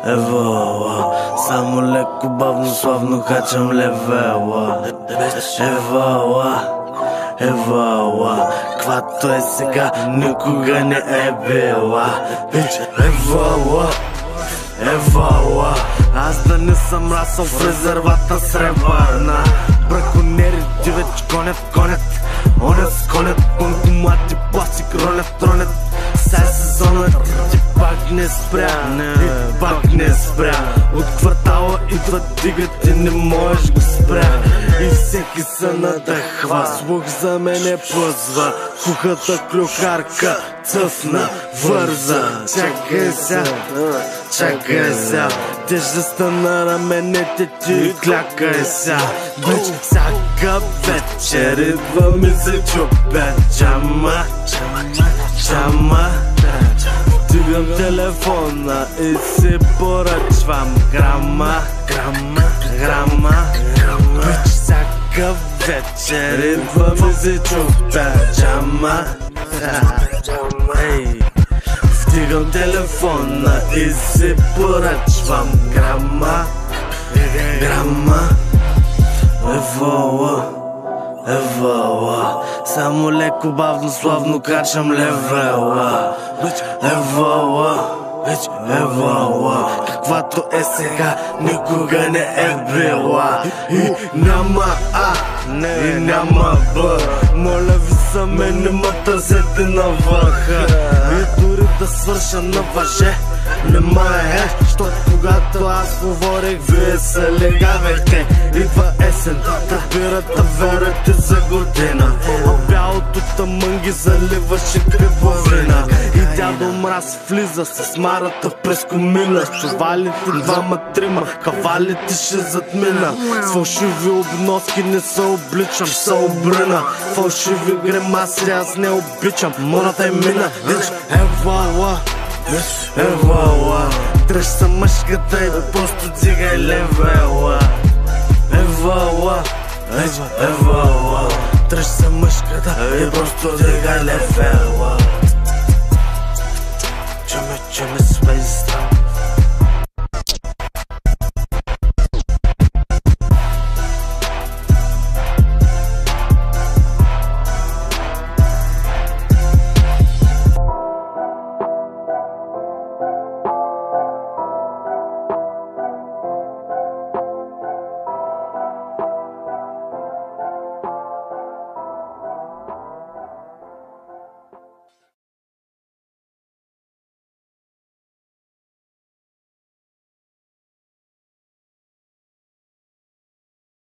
Евала, само леко бавно, славно качам левела. Евала, каквато е сега, никога не е била. Евала, аз да не съм расъл в резервата сребърна. Браконери, дивеч, гонят, онят, банкомати, пластик, ронят. Сай сезонът ти пак не спря, От квартала идват, дигат и не можеш го спря. И всеки се надъхва, слух за мене плъзва. Кухата клюкарка цъфна, върза. Чакай ся, тежестта на раменете ти клякай ся. Бич, всяка вечер идва ми се чупя джама. Вдигам телефона и си поръчвам грама. Бич, всяка вечер идва ми се чупя джама. Вдигам телефона и си поръчвам грама. Евала, само леко бавно, славно качам левела. Евала, каквато е сега, никога не е била. И няма А, и няма Б. Моля ви за мен, не ме търсете на върха. И дори да свърша на въже, нема е, защото когато аз говорех, вие се легавехте. Идва есен, прибирате, верете за година. А бялото тъмън ги заливаше кръвовина. И дядо Мраз влиза с марата през комина. С чувалите двама-трима, кавалите ще затмина. С фалшиви обноски не се обличам, се обрина. Фалшиви гримаси аз не обичам, мората е мина. Евала, дръж са мъжката и просто дигай левела. Евала, дръж са мъжката и просто дигай левела.